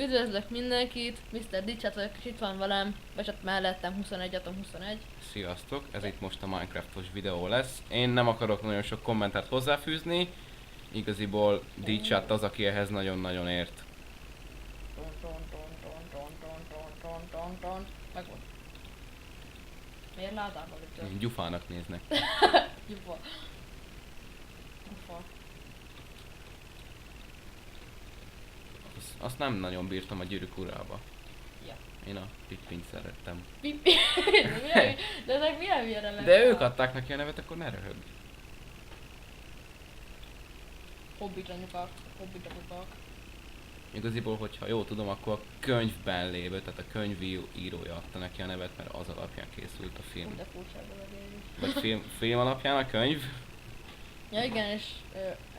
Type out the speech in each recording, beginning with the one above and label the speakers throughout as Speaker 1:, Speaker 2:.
Speaker 1: Üdvözlök mindenkit, Mr. Dicset vagyok, és itt van velem, vagy hát mellettem 21 Atom 21.
Speaker 2: Sziasztok, ez itt most a Minecraftos videó lesz. Én nem akarok nagyon sok kommentát hozzáfűzni. Igaziból Dicset az, aki ehhez nagyon-nagyon ért.
Speaker 1: Meg volt. Miért ládába ütött?
Speaker 2: Gyufának néznek.
Speaker 1: Gyufa. Gyufa.
Speaker 2: Azt nem nagyon bírtam a Gyűrűk Urába.
Speaker 1: Ja.
Speaker 2: Én a Pippint szerettem.
Speaker 1: Pipi. De ezek milyen vérelek?
Speaker 2: De ők adták neki a nevet, akkor ne röhögj.
Speaker 1: Hobbit anyukák. Hobbit anyukák.
Speaker 2: Igaziból, hogyha jól tudom, akkor a könyvben lévő, tehát a könyv írója adta neki a nevet, mert az alapján készült a film.
Speaker 1: De furcsából a végül.
Speaker 2: Vagy film alapján a könyv.
Speaker 1: Ja igen, és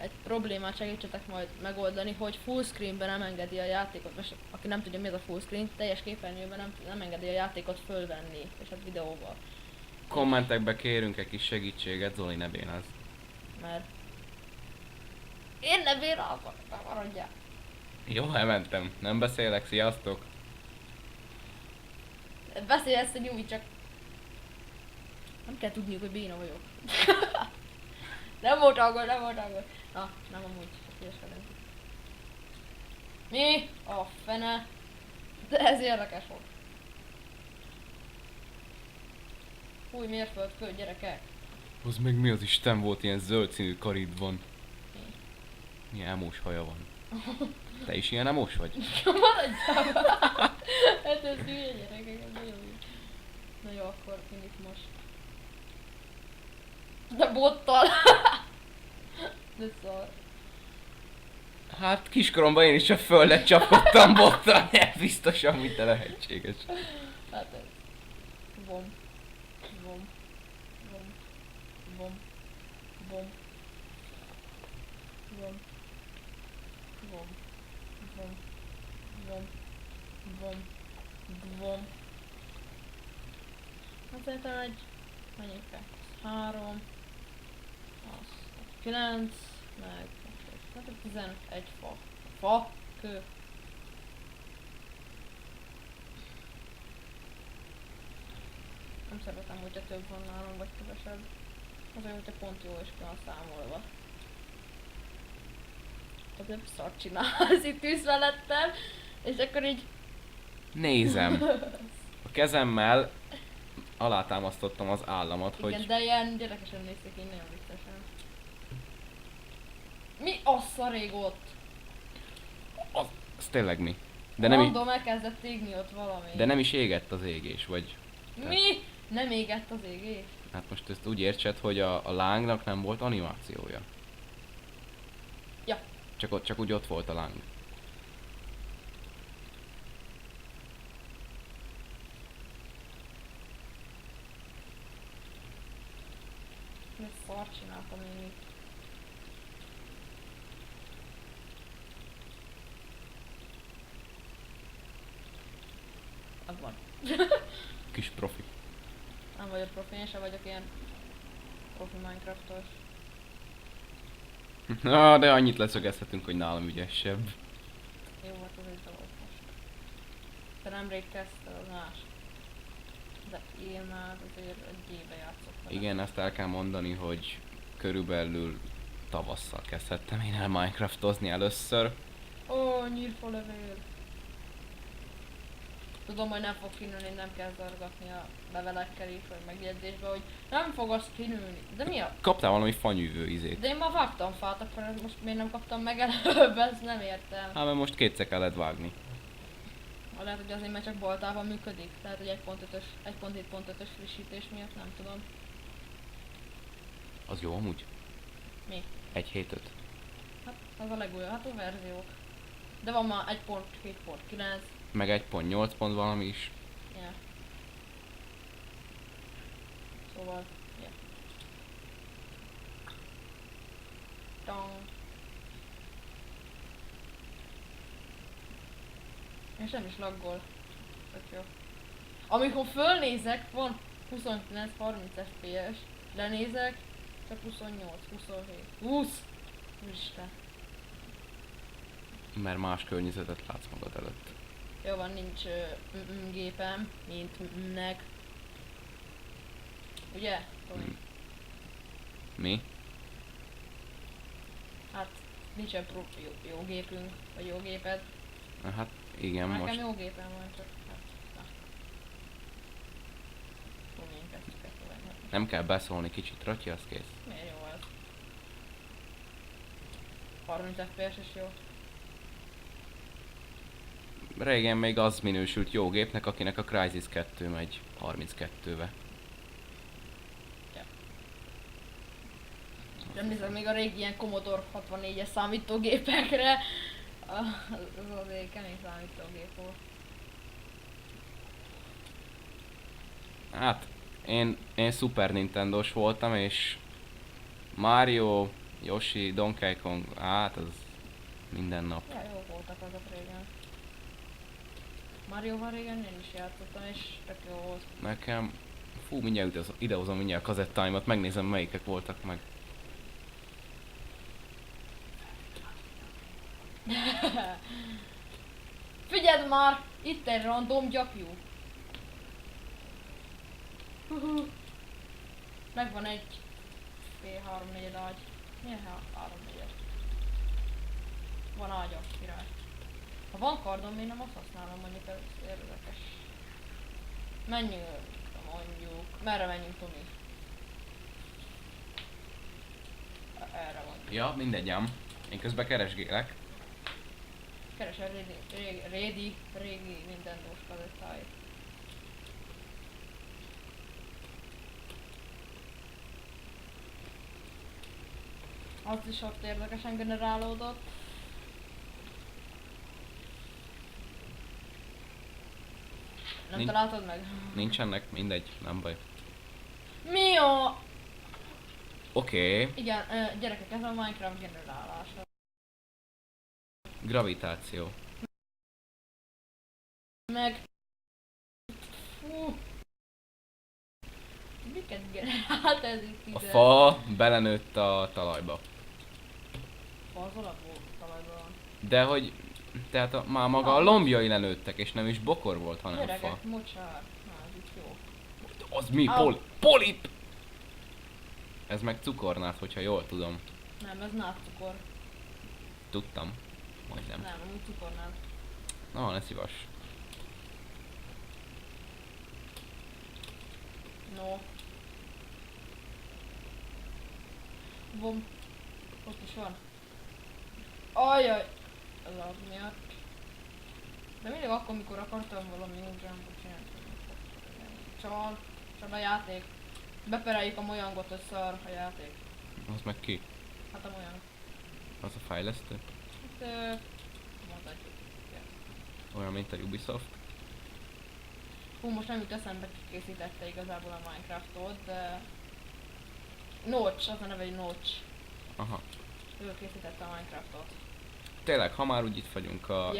Speaker 1: egy problémát segítsetek majd megoldani, hogy fullscreenben nem engedi a játékot, most aki nem tudja mi az a fullscreen, teljes képernyőben nem engedi a játékot fölvenni, és hát videóval.
Speaker 2: Kommentekbe kérünk egy kis segítséget, Zoli ne bénázz.
Speaker 1: Mert én ne bírálok, maradjál.
Speaker 2: Jó, elmentem. Nem beszélek, sziasztok!
Speaker 1: Beszélj ezt a nyújt, csak nem kell tudniuk, hogy béna vagyok. Nem volt aggód, nem volt aggód. Na, nem amúgy, csak ilyeskedünk. Mi? A fene. De ez érdekes volt. Új mérföldkő, gyerekek.
Speaker 2: Az meg mi az Isten volt, ilyen zöld színű karid van. Milyen emós haja van. Te is ilyen emós vagy?
Speaker 1: Maradjál! Hát ez hülye gyerekek, ez nagyon jó. Na jó, akkor én itt most. De bottal! De szar.
Speaker 2: Hát kiskoromban én is a földet csapkodtam bottal, biztosan, mint te lehetséges.
Speaker 1: Hát ez. Vom. Vom. Vom. Vom. Vom. Vom. Vom. Vom. Vom. Vom. Vom. Hát szerintem egy... Mennyi kell? 3. Az 9. Meg... Hát 11 fa. Fa? Kő. Nem szeretem, hogyha több van nálam, vagy kevesebb. Azért, hogyha pont jó is kell számolva. Több szart csinálsz itt ülsz felettem, és akkor így...
Speaker 2: Nézem. A kezemmel alátámasztottam az államat,
Speaker 1: Igen,
Speaker 2: hogy...
Speaker 1: de ilyen gyerekesen néztek így nagyon viccesen. Mi a szarég ott?
Speaker 2: Az tényleg mi? De nem,
Speaker 1: Mondom, elkezdett égni ott valami.
Speaker 2: de nem is égett az égés, vagy...
Speaker 1: Mi? Nem égett az égés?
Speaker 2: Hát most ezt úgy értsed, hogy a lángnak nem volt animációja.
Speaker 1: Ja.
Speaker 2: Csak úgy ott volt a láng.
Speaker 1: Mi szart csináltam én itt? Az van.
Speaker 2: Kis profi.
Speaker 1: Nem vagyok profi, én sem vagyok ilyen profi Minecraftos.
Speaker 2: Na, de annyit leszögezhetünk, hogy nálam ügyesebb.
Speaker 1: Jó volt az egy dolog most. Te nemrég kezdted az más. De én már azért egy éve játszok vele.
Speaker 2: Igen, ezt el kell mondani, hogy körülbelül tavasszal kezdhettem én el Minecraftozni először.
Speaker 1: Ó, nyírfalevél. Tudom, hogy nem fog kinőni, nem kell zargatni a levelekkel is, vagy megjegyzésbe, hogy nem fog azt kinőni. De mi a...
Speaker 2: Kaptál valami fanyűvő izét.
Speaker 1: De én már vágtam fát, akkor most miért nem kaptam meg előbb, ezt nem értem.
Speaker 2: Hát mert most kétszer kellett vágni.
Speaker 1: Lehet, hogy azért mert csak boltában működik. Lehet, hogy 1.7.5-ös frissítés miatt, nem tudom.
Speaker 2: Az jó amúgy?
Speaker 1: Mi?
Speaker 2: 1.7.5.
Speaker 1: Hát az a legújabb, hát a verziók. De van már 1.7.9.
Speaker 2: Meg 1.8 pont valami is.
Speaker 1: Yeah. Szóval, yeah. Dong. És nem is laggol. Tök jó. Amikor fölnézek, van 29-30 FPS. Lenézek, csak 28, 27, 20. Úristen.
Speaker 2: Mert más környezetet látsz magad előtt.
Speaker 1: Jó van, nincs gépem, mint nek. Ugye, Tomi?
Speaker 2: Mm. Mi?
Speaker 1: Hát nincsen jó gépünk, vagy jó géped.
Speaker 2: Hát igen,
Speaker 1: Nekem
Speaker 2: most
Speaker 1: jó gépem van, csak hát, na. Tomi, én kezdjük ezt tovább.
Speaker 2: nem kell beszólni kicsit, Ratyi, az kész.
Speaker 1: Miért jó az? 30 FPS is jó.
Speaker 2: Régen még az minősült jó gépnek, akinek a Crysis 2 megy 32-be.
Speaker 1: Emlékszem még a régi ilyen Commodore 64-es számítógépekre. Az azért kemény számítógép volt.
Speaker 2: Hát, én Super Nintendo-s voltam, és Mario, Yoshi, Donkey Kong, hát az minden nap.
Speaker 1: Ja, jó voltak azok régen. Mario-val régen én is játszottam, és tök jó volt.
Speaker 2: Nekem, fú, mindjárt idehozom mindjárt a kazettáimat, megnézem melyikek voltak meg.
Speaker 1: Figyeld már! Itt egy random gyapjú. Megvan egy P3-4 ágy. Milyen 3-4-es? Van ágya, király. Ha van kardom, én nem azt használom, mondjuk ez érdekes. Menjünk, mondjuk. Merre menjünk, Tomi? Erre van.
Speaker 2: Ja, mindegy ám. Én közben keresgélek.
Speaker 1: Keresel régi Nintendo-s kazettáit. Az is ott érdekesen generálódott. Nem találtad meg?
Speaker 2: Nincsenek, mindegy, nem baj.
Speaker 1: Mi a...
Speaker 2: Oké,
Speaker 1: Igen, gyerekek, ez a Minecraft generálása.
Speaker 2: gravitáció.
Speaker 1: Meg... Fú. Miket generált ez itt ide?
Speaker 2: A fa belenőtt a talajba.
Speaker 1: Fa az alapú talajban van.
Speaker 2: De hogy, tehát már maga a lombjai lenőttek, és nem is bokor volt, hanem fa.
Speaker 1: Gyerekek, mocsár. Na, ez itt jó.
Speaker 2: Az mi? Polip! Ez meg cukornád, hogyha jól tudom.
Speaker 1: Nem, ez nátcukor.
Speaker 2: Tudtam. Majdnem.
Speaker 1: Nem, amúgy cukornád.
Speaker 2: Na, ne szívas.
Speaker 1: No. Bom. Ott is van. Ajaj! A lag miatt. De mindig akkor, mikor akartam valami jumpot csinálni. Csal a játék. Bepereljük a moyangot, hogy szar a játék.
Speaker 2: Az meg ki?
Speaker 1: Hát a molyang.
Speaker 2: Az a fejlesztő?
Speaker 1: Hát mondhatjuk. Igen.
Speaker 2: Olyan, mint a Ubisoft.
Speaker 1: Hú, most nem jut eszembe, ki készítette igazából a Minecraftot, de... Notch, az a neve, hogy Notch.
Speaker 2: Aha.
Speaker 1: Ő készítette a Minecraftot.
Speaker 2: Tényleg, ha már úgy itt vagyunk a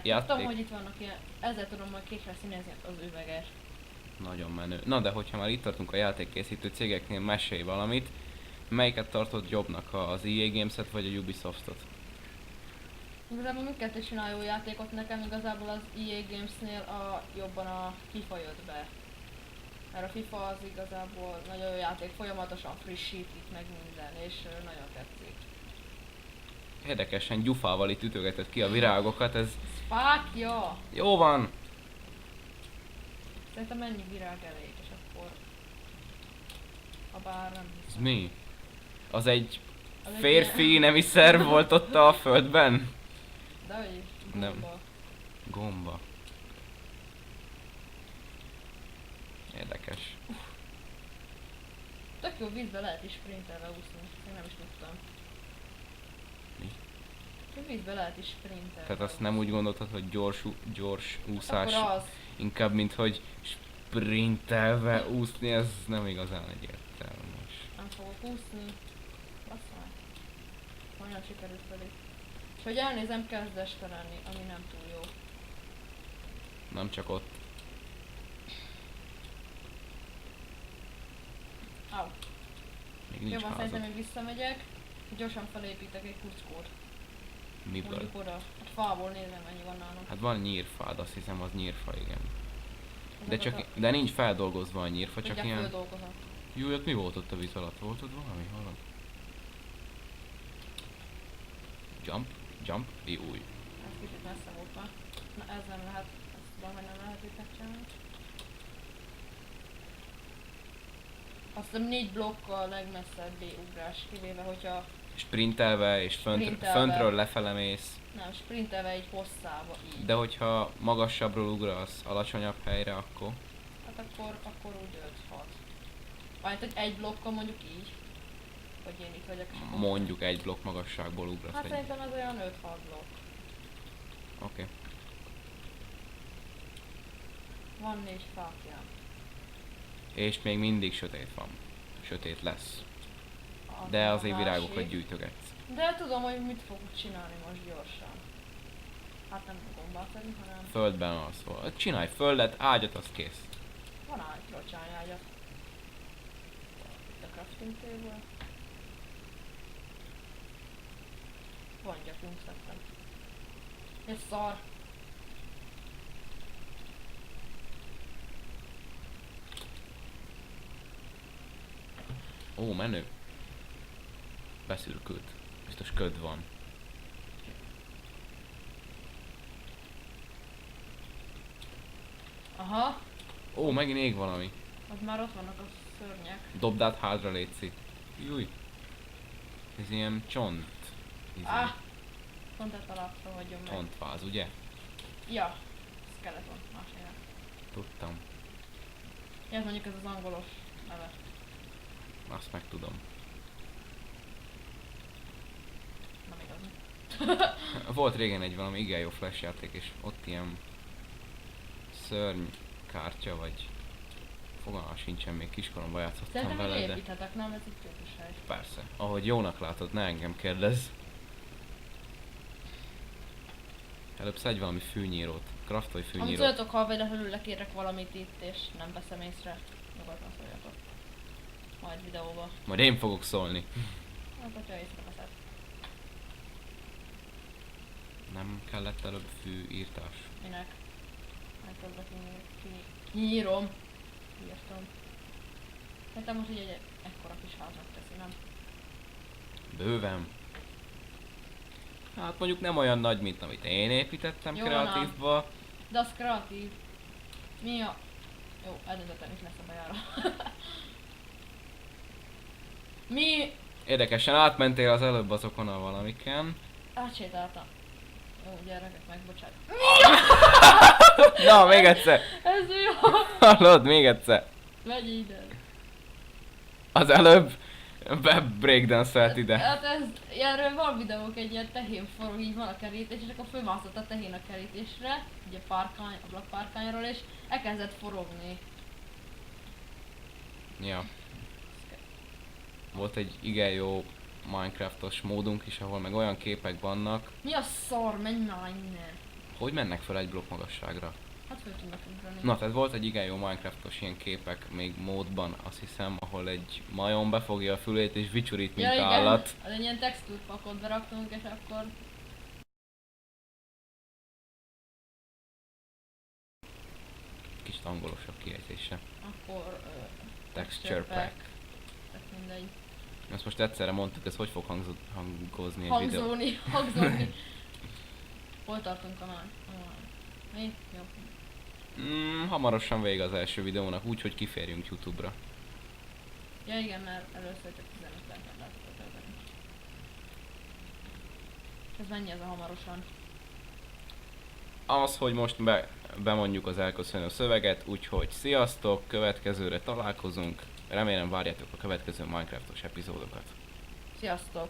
Speaker 1: Tudtam, hogy itt vannak ilyen... Ezzel tudom majd kékre színezni az üveget.
Speaker 2: Nagyon menő. Na de hogyha már itt tartunk a játékkészítő cégeknél, mesélj valamit. Melyiket tartod jobbnak, az EA Games-et vagy a Ubisoftot?
Speaker 1: Igazából mindkettő csinál jó játékot, nekem igazából az EA Games-nél jobban a FIFA jött be. Mert a FIFA az igazából nagyon jó játék, folyamatosan frissítik meg minden, és nagyon tetszik.
Speaker 2: Érdekesen gyufával itt ütögetett ki a virágokat, ez
Speaker 1: Fákja!
Speaker 2: jó van!
Speaker 1: Szerintem ennyi virág elég, és akkor... Ha bár nem
Speaker 2: Ez
Speaker 1: hiszem.
Speaker 2: mi? Az egy
Speaker 1: Az egy
Speaker 2: férfi
Speaker 1: ilyen-
Speaker 2: nemi szerv volt ott a földben?
Speaker 1: De hogy is,
Speaker 2: Nem.
Speaker 1: gomba.
Speaker 2: Gomba. Érdekes.
Speaker 1: Tök jó, vízbe lehet is sprintelve úszni, én nem is tudtam.
Speaker 2: Mi?
Speaker 1: Vízbe lehet is sprintelve.
Speaker 2: Tehát azt nem úgy gondoltad, hogy gyors úszás,
Speaker 1: Akkor az.
Speaker 2: inkább mint hogy sprintelve úszni, ez nem igazán egyértelműs.
Speaker 1: Nem fogok úszni. Basszál. Majdnem sikerült pedig. És hogy elnézem, kezd este lenni, ami nem túl jó.
Speaker 2: Nem csak ott.
Speaker 1: Au.
Speaker 2: Még
Speaker 1: Jó
Speaker 2: nincs
Speaker 1: van, szerintem
Speaker 2: házad.
Speaker 1: még visszamegyek. Gyorsan felépítek egy kuckót.
Speaker 2: Miből?
Speaker 1: Mondjuk oda. Hát fából nézd meg, mennyi van nálunk.
Speaker 2: Hát van nyírfád, azt hiszem az nyírfa, igen. De,
Speaker 1: Azokat
Speaker 2: csak, de nincs feldolgozva a nyírfa, csak
Speaker 1: tudják
Speaker 2: ilyen...
Speaker 1: földolgozat.
Speaker 2: Jó, ott mi volt ott a víz alatt? Volt ott valami? Hallom? Jump? Jump? Jó.
Speaker 1: Ez kicsit messze volt már. Na ez nem lehet. Ezt tudom, hogy nem lehet itt megcsinálni. Azt hiszem 4 blokkal a legmesszebbi ugrás, kivéve hogyha
Speaker 2: Sprintelve és
Speaker 1: Sprintelve.
Speaker 2: föntről lefele mész.
Speaker 1: nem sprintelve egy hosszába így.
Speaker 2: De hogyha magasabbról ugrasz alacsonyabb helyre, akkor...
Speaker 1: Hát akkor úgy 5-6. Majd hogy egy blokkal mondjuk így. Hogy én itt vagyok és akkor...
Speaker 2: Mondjuk egy blokk magasságból ugrasz
Speaker 1: Hát
Speaker 2: egy...
Speaker 1: szerintem ez olyan 5-6 blokk.
Speaker 2: Oké.
Speaker 1: Van 4 fákja.
Speaker 2: És még mindig sötét van. Sötét lesz. De azért virágokat gyűjtögetsz.
Speaker 1: De tudom, hogy mit fogok csinálni most gyorsan. Hát nem gombát tenni, hanem
Speaker 2: Földben alszol. Csinálj földet, ágyat, az kész.
Speaker 1: van ágy, csinálni ágyat. Itt a crafting table. Van gyakunk szedtem. Ez szar.
Speaker 2: Ó, menő. Beszürkült. Biztos köd van.
Speaker 1: Aha,
Speaker 2: Ó, megint ég valami.
Speaker 1: ott már ott vannak a szörnyek.
Speaker 2: Dobd át hátra, létszik. Júj. Ez ilyen csont.
Speaker 1: Ah! Pont ezt alapra hagyom meg.
Speaker 2: Csontváz, ugye?
Speaker 1: Ja, skeleton, más néven.
Speaker 2: Tudtam.
Speaker 1: Ja, ez mondjuk ez az angolos neve.
Speaker 2: Azt meg tudom.
Speaker 1: Nem igaz.
Speaker 2: Volt régen egy valami igen jó flash játék, és ott ilyen szörny kártya, vagy fogalmam sincsen, még kiskoromban játszottam
Speaker 1: Szerintem még
Speaker 2: vele, de
Speaker 1: építhetek, nem? Ez itt tőkes hely.
Speaker 2: persze. Ahogy jónak látod, ne engem kérdezz. Előbb szedj valami fűnyírót. Craftolj
Speaker 1: Amúgy
Speaker 2: fűnyírót.
Speaker 1: szóljatok, ha véletlenül lekérek valamit itt, és nem veszem észre. Nyugodtan szóljatok. Majd videóba.
Speaker 2: Majd én fogok szólni.
Speaker 1: Hát, hogyha észreveszed.
Speaker 2: Nem kellett előbb fűírtás?
Speaker 1: Minek? Majd közben kinyírom. Írtam. Szerintem most így egy ekkora kis háznak teszi, nem?
Speaker 2: Bőven. Hát mondjuk nem olyan nagy, mint amit én építettem
Speaker 1: Jó,
Speaker 2: kreatívba.
Speaker 1: De az kreatív. Mi a... Jó, eldöntöttem is messze bejára. Mi...
Speaker 2: Érdekesen átmentél az előbb azokon a valamiken.
Speaker 1: Átsétáltam. Jó, gyerekek, megbocsánat.
Speaker 2: Na, még egyszer!
Speaker 1: Ez jó!
Speaker 2: Hallod, még egyszer!
Speaker 1: Megy ide.
Speaker 2: Az előbb breakdance-elt ide.
Speaker 1: Hát ez, erről van videók, egy ilyen tehén forog, így van a kerítés, és akkor fölmászott a tehén a kerítésre, ugye párkány, ablakpárkányról, és elkezdett forogni.
Speaker 2: Ja. Volt egy igen jó Minecraftos módunk is, ahol meg olyan képek vannak,
Speaker 1: Mi a szar, menj már innen.
Speaker 2: hogy mennek fel egy blokk magasságra.
Speaker 1: Hát föl tudnak ugrani.
Speaker 2: Na, tehát volt egy igen jó Minecraftos ilyen képek még módban, azt hiszem, ahol egy majom befogja a fülét és vicsurít, mint
Speaker 1: ja,
Speaker 2: állat.
Speaker 1: Az egy ilyen textúrpakot beraktunk, és akkor...
Speaker 2: Kicsit angolosabb kiejtése.
Speaker 1: Akkor...
Speaker 2: Texture pack.
Speaker 1: Tehát mindegy.
Speaker 2: Ezt most egyszerre mondtuk, ez hogy fog hangozni egy videó?
Speaker 1: Hangzolni. Hol tartunk a már? Mi? Jó.
Speaker 2: Hamarosan vége az első videónak, úgyhogy kiférjünk YouTube-ra.
Speaker 1: Ja igen, mert először csak 15 percet lehet tölteni. Ez mennyi ez a hamarosan?
Speaker 2: Az, hogy most bemondjuk az elköszönő szöveget, úgyhogy sziasztok, következőre találkozunk. Remélem várjátok a következő Minecraftos epizódokat.
Speaker 1: Sziasztok!